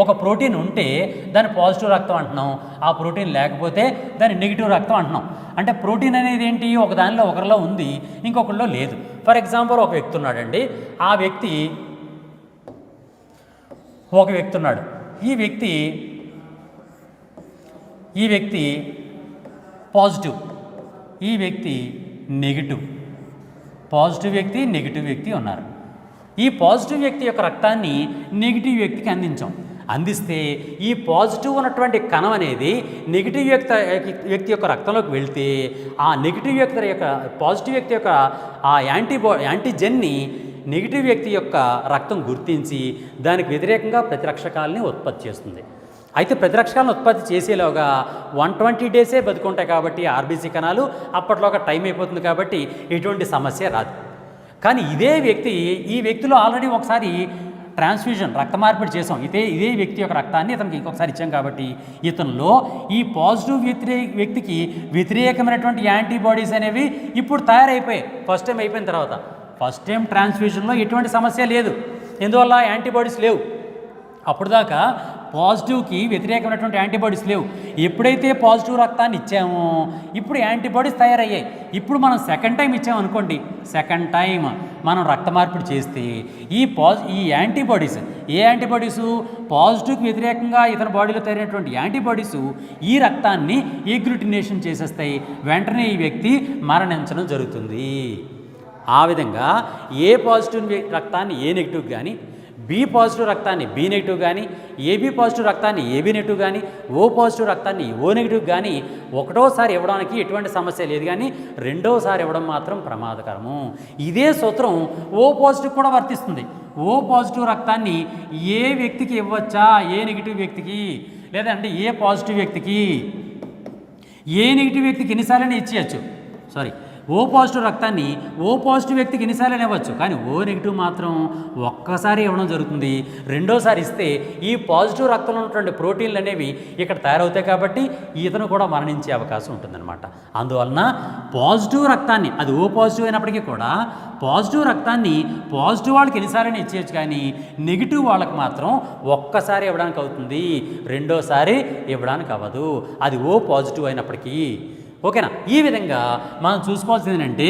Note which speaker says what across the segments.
Speaker 1: ఒక ప్రోటీన్ ఉంటే దాన్ని పాజిటివ్ రక్తం అంటున్నాం, ఆ ప్రోటీన్ లేకపోతే దాన్ని నెగిటివ్ రక్తం అంటున్నాం. అంటే ప్రోటీన్ అనేది ఏంటి, ఒక దానిలో ఒకరిలో ఉంది, ఇంకొకరిలో లేదు. ఫర్ ఎగ్జాంపుల్ ఒక వ్యక్తి ఉన్నాడండి, ఆ వ్యక్తి ఒక వ్యక్తి ఉన్నాడు, ఈ వ్యక్తి పాజిటివ్, ఈ వ్యక్తి నెగిటివ్. పాజిటివ్ వ్యక్తి, నెగిటివ్ వ్యక్తి ఉన్నారు. ఈ పాజిటివ్ వ్యక్తి యొక్క రక్తాన్ని నెగిటివ్ వ్యక్తికి అందిస్తే ఈ పాజిటివ్ ఉన్నటువంటి కణం అనేది నెగిటివ్ వ్యక్తి యొక్క రక్తంలోకి వెళ్తే ఆ నెగిటివ్ వ్యక్తి యొక్క పాజిటివ్ వ్యక్తి యొక్క ఆ యాంటీజెన్ని నెగిటివ్ వ్యక్తి యొక్క రక్తం గుర్తించి దానికి వ్యతిరేకంగా ప్రతిరక్షకాలని ఉత్పత్తి చేస్తుంది. అయితే ప్రతిరక్షకాలను ఉత్పత్తి చేసేలోగా 120 డేసే బతుకుంటాయి కాబట్టి ఆర్బీసీ కణాలు, అప్పట్లోగా టైం అయిపోతుంది కాబట్టి ఎటువంటి సమస్య రాదు. కానీ ఈ వ్యక్తిలో ఆల్రెడీ ఒకసారి ట్రాన్స్ఫ్యూజన్ రక్త మార్పిడి చేసాం, ఇదే వ్యక్తి యొక్క రక్తాన్ని ఇతనికి ఇంకొకసారి ఇచ్చాం కాబట్టి ఇతనిలో ఈ పాజిటివ్ వ్యక్తికి వ్యతిరేకమైనటువంటి యాంటీబాడీస్ అనేవి ఇప్పుడు తయారైపోయాయి. ఫస్ట్ టైం అయిపోయిన తర్వాత ఫస్ట్ టైం ట్రాన్స్ఫ్యూజన్లో ఎటువంటి సమస్య లేదు, ఎందువల్ల యాంటీబాడీస్ లేవు. అప్పుడు దాకా పాజిటివ్కి వ్యతిరేకమైనటువంటి యాంటీబాడీస్ లేవు. ఎప్పుడైతే పాజిటివ్ రక్తాన్ని ఇచ్చామో ఇప్పుడు యాంటీబాడీస్ తయారయ్యాయి. ఇప్పుడు మనం సెకండ్ టైం ఇచ్చామనుకోండి, సెకండ్ టైం మనం రక్త మార్పిడి చేస్తే ఈ యాంటీబాడీసు పాజిటివ్కి వ్యతిరేకంగా ఇతని బాడీలో తయారైనటువంటి యాంటీబాడీసు ఈ రక్తాన్ని ఎగ్లూటినేషన్ చేసేస్తాయి. వెంటనే ఈ వ్యక్తి మరణించడం జరుగుతుంది. ఆ విధంగా ఏ పాజిటివ్ రక్తాన్ని ఏ నెగిటివ్ కానీ, బి పాజిటివ్ రక్తాన్ని బి నెగిటివ్ కానీ, ఏబి పాజిటివ్ రక్తాన్ని ఏబి నెగిటివ్ కానీ, ఓ పాజిటివ్ రక్తాన్ని ఓ నెగిటివ్ కానీ ఒకటోసారి ఇవ్వడానికి ఎటువంటి సమస్య లేదు, కానీ రెండోసారి ఇవ్వడం మాత్రం ప్రమాదకరము. ఇదే సూత్రం ఓ పాజిటివ్ కూడా వర్తిస్తుంది. ఓ పాజిటివ్ రక్తాన్ని ఏ వ్యక్తికి ఇవ్వచ్చా, ఏ నెగిటివ్ వ్యక్తికి, లేదంటే ఏ పాజిటివ్ వ్యక్తికి, ఏ నెగిటివ్ వ్యక్తికి ఎన్నిసార్లు ఇచ్చేయచ్చు. ఓ పాజిటివ్ రక్తాన్ని ఓ పాజిటివ్ వ్యక్తికి ఎన్నిసార్లు ఇవ్వచ్చు, కానీ ఓ నెగిటివ్ మాత్రం ఒక్కసారి ఇవ్వడం జరుగుతుంది. రెండోసారి ఇస్తే ఈ పాజిటివ్ రక్తంలో ఉన్నటువంటి ప్రోటీన్లు అనేవి ఇక్కడ తయారవుతాయి కాబట్టి ఇతను కూడా మరణించే అవకాశం ఉంటుందన్నమాట. అందువలన పాజిటివ్ రక్తాన్ని, అది ఓ పాజిటివ్ అయినప్పటికీ కూడా పాజిటివ్ రక్తాన్ని పాజిటివ్ వాళ్ళకి ఎన్నిసార్లు ఇచ్చేయచ్చు, కానీ నెగిటివ్ వాళ్ళకి మాత్రం ఒక్కసారి ఇవ్వడానికి అవుతుంది, రెండోసారి ఇవ్వడానికి అవ్వదు, అది ఓ పాజిటివ్ అయినప్పటికీ. ఓకేనా? ఈ విధంగా మనం చూసుకోవాల్సింది ఏంటంటే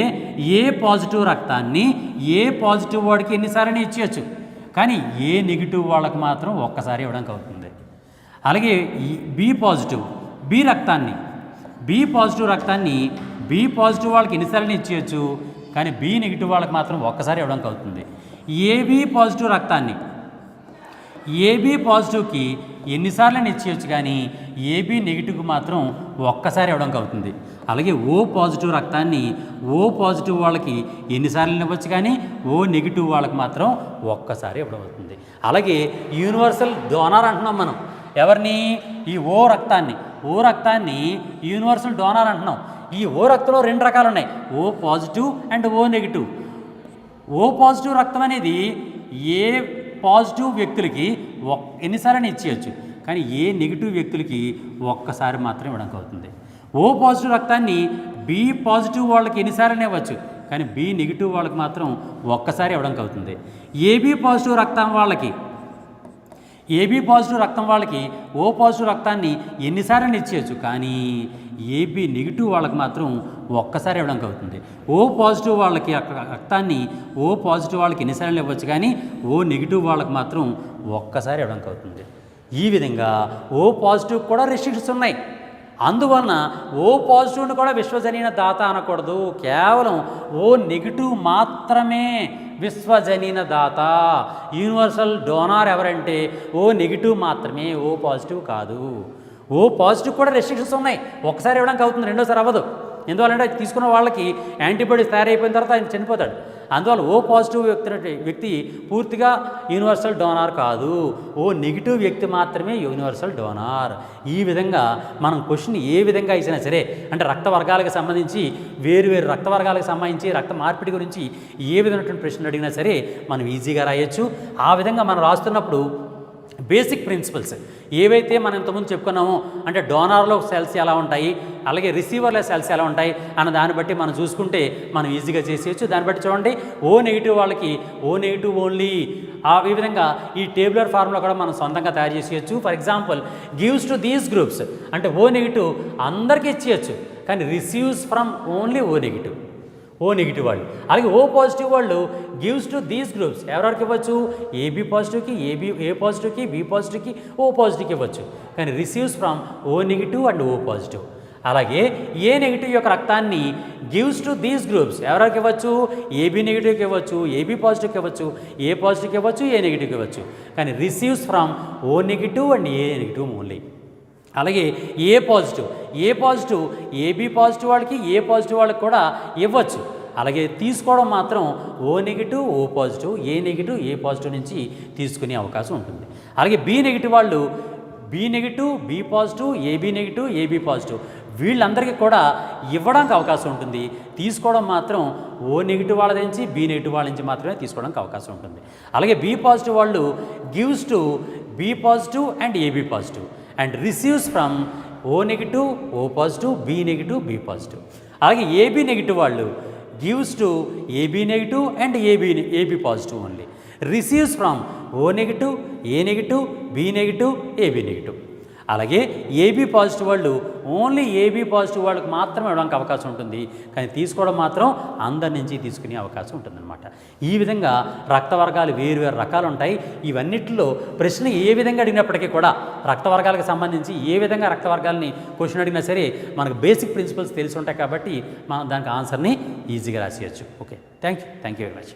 Speaker 1: ఏ పాజిటివ్ రక్తాన్ని ఏ పాజిటివ్ వాడికి ఎన్నిసార్లు ఇచ్చేయచ్చు, కానీ ఏ నెగిటివ్ వాళ్ళకి మాత్రం ఒక్కసారి ఇవ్వడానికి అవుతుంది. అలాగే బి పాజిటివ్ రక్తాన్ని బి పాజిటివ్ వాళ్ళకి ఎన్నిసార్లు ఇచ్చేయచ్చు, కానీ బి నెగిటివ్ వాళ్ళకి మాత్రం ఒక్కసారి ఇవ్వడానికి అవుతుంది. ఏబి పాజిటివ్ రక్తాన్ని ఏబి పాజిటివ్కి ఎన్నిసార్లు ఇచ్చేయచ్చు, కానీ ఏబి నెగిటివ్కి మాత్రం ఒక్కసారి ఇవ్వడానికి అవుతుంది. అలాగే ఓ పాజిటివ్ రక్తాన్ని ఓ పాజిటివ్ వాళ్ళకి ఎన్నిసార్లు ఇవ్వచ్చు, కానీ ఓ నెగిటివ్ వాళ్ళకి మాత్రం ఒక్కసారి ఇవ్వడం అవుతుంది. అలాగే యూనివర్సల్ డోనార్ అంటున్నాం మనం ఎవరిని, ఈ ఓ రక్తాన్ని యూనివర్సల్ డోనార్ అంటున్నాం. ఈ ఓ రక్తంలో 2 రకాలు ఉన్నాయి, O positive and oh negative. O positive రక్తం అనేది ఏ పాజిటివ్ వ్యక్తులకి ఎన్నిసార్లు ఇచ్చేయచ్చు, కానీ ఏ నెగిటివ్ వ్యక్తులకి ఒక్కసారి మాత్రం ఇవ్వడానికి అవుతుంది. ఓ పాజిటివ్ రక్తాన్ని బి పాజిటివ్ వాళ్ళకి ఎన్నిసార్లు ఇవ్వచ్చు, కానీ బి నెగిటివ్ వాళ్ళకి మాత్రం ఒక్కసారి ఇవ్వడానికి అవుతుంది. ఏబి పాజిటివ్ రక్తం వాళ్ళకి ఓ పాజిటివ్ రక్తాన్ని ఎన్నిసార్లు ఇచ్చేయచ్చు, కానీ ఏబి నెగిటివ్ వాళ్ళకి మాత్రం ఒక్కసారి ఇవ్వడానికి అవుతుంది. ఓ పాజిటివ్ వాళ్ళకి రక్తాన్ని ఓ పాజిటివ్ వాళ్ళకి ఎన్నిసార్లు ఇవ్వచ్చు, కానీ ఓ నెగిటివ్ వాళ్ళకి మాత్రం ఒక్కసారి ఇవ్వడానికి అవుతుంది. ఈ విధంగా ఓ పాజిటివ్ కూడా రెస్ట్రిక్షన్స్ ఉన్నాయి. అందువలన ఓ పాజిటివ్ని కూడా విశ్వజనీన దాత అనకూడదు, కేవలం ఓ నెగిటివ్ మాత్రమే విశ్వజనీన దాత. యూనివర్సల్ డోనార్ ఎవరంటే ఓ నెగిటివ్ మాత్రమే, ఓ పాజిటివ్ కాదు. ఓ పాజిటివ్ కూడా రెస్ట్రిక్షన్స్ ఉన్నాయి, ఒకసారి ఇవ్వడానికి అవుతుంది, రెండోసారి అవ్వదు. ఎందువల్లంటే తీసుకున్న వాళ్ళకి యాంటీబాడీస్ తయారైపోయిన తర్వాత ఆయన చనిపోతాడు. అందువల్ల ఓ పాజిటివ్ వ్యక్తి పూర్తిగా యూనివర్సల్ డోనార్ కాదు, ఓ నెగిటివ్ వ్యక్తి మాత్రమే యూనివర్సల్ డోనార్. ఈ విధంగా మనం క్వశ్చన్ ఏ విధంగా ఇచ్చినా సరే, అంటే రక్త వర్గాలకు సంబంధించి వేరు రక్త వర్గాలకు సంబంధించి రక్త మార్పిడి గురించి ఏ విధమైనటువంటి ప్రశ్నలు అడిగినా సరే మనం ఈజీగా రాయొచ్చు. ఆ విధంగా మనం రాస్తున్నప్పుడు బేసిక్ ప్రిన్సిపల్స్ ఏవైతే మనం ఇంతకుముందు చెప్పుకున్నామో, అంటే డోనార్లో సెల్స్ ఎలా ఉంటాయి, అలాగే రిసీవర్లో సెల్స్ ఎలా ఉంటాయి అన్న దాన్ని బట్టి మనం చూసుకుంటే మనం ఈజీగా చేసేయచ్చు. దాన్ని బట్టి చూడండి, ఓ నెగిటివ్ వాళ్ళకి ఓ నెగిటివ్ ఓన్లీ, ఈ విధంగా ఈ టేబులర్ ఫార్ములా కూడా మనం సొంతంగా తయారు చేసేయచ్చు. For example, gives to these groups అంటే ఓ నెగిటివ్ అందరికీ ఇచ్చేయచ్చు, కానీ receives from only O negative వాళ్ళు. అలాగే ఓ పాజిటివ్ వాళ్ళు గివ్స్ టు దీస్ గ్రూప్స్ ఎవరెవరికి ఇవ్వచ్చు, ఏబీ పాజిటివ్కి, ఏ పాజిటివ్కి, బి పాజిటివ్కి, ఓ పాజిటివ్కి ఇవ్వచ్చు, కానీ receives from O negative and O positive. అలాగే ఏ నెగిటివ్ యొక్క రక్తాన్ని గివ్స్ టు దీస్ గ్రూప్స్ ఎవరెవరికి ఇవ్వచ్చు, ఏబీ నెగిటివ్కి ఇవ్వచ్చు, ఏబీ పాజిటివ్కి ఇవ్వచ్చు, ఏ పాజిటివ్కి ఇవ్వచ్చు, ఏ నెగిటివ్కి ఇవ్వచ్చు, కానీ receives from O negative and A negative only. అలాగే ఏ పాజిటివ్ ఏబీ పాజిటివ్ వాళ్ళకి, ఏ పాజిటివ్ వాళ్ళకి కూడా ఇవ్వచ్చు, అలాగే తీసుకోవడం మాత్రం O negative O positive, A negative A positive నుంచి తీసుకునే అవకాశం ఉంటుంది. అలాగే బి నెగిటివ్ వాళ్ళు B negative, B positive, AB negative, AB positive వీళ్ళందరికీ కూడా ఇవ్వడానికి అవకాశం ఉంటుంది, తీసుకోవడం మాత్రం ఓ నెగిటివ్ వాళ్ళ నుంచి, బి నెగిటివ్ వాళ్ళ నుంచి మాత్రమే తీసుకోవడానికి అవకాశం ఉంటుంది. అలాగే బి పాజిటివ్ వాళ్ళు gives to B positive and AB positive and receives from O negative O positive, B negative B positive. అలాగే ఏబీ నెగిటివ్ వాళ్ళు gives to AB negative and AB positive only, receives from O negative, A negative, B negative, AB negative. అలాగే AB positive వాళ్ళు only AB positive వాళ్ళకి మాత్రమే ఇవ్వడానికి అవకాశం ఉంటుంది, కానీ తీసుకోవడం మాత్రం అందరి నుంచి తీసుకునే అవకాశం ఉంటుందన్నమాట. ఈ విధంగా రక్త వర్గాలు వేరు రకాలు ఉంటాయి. ఇవన్నిటిలో ప్రశ్న ఏ విధంగా అడిగినప్పటికీ కూడా రక్త వర్గాలకు సంబంధించి ఏ విధంగా రక్త వర్గాలని క్వశ్చన్ అడిగినా సరే మనకు బేసిక్ ప్రిన్సిపల్స్ తెలిసి ఉంటాయి కాబట్టి మనం దానికి ఆన్సర్ని ఈజీగా రాసేయచ్చు. Okay, thank you very much.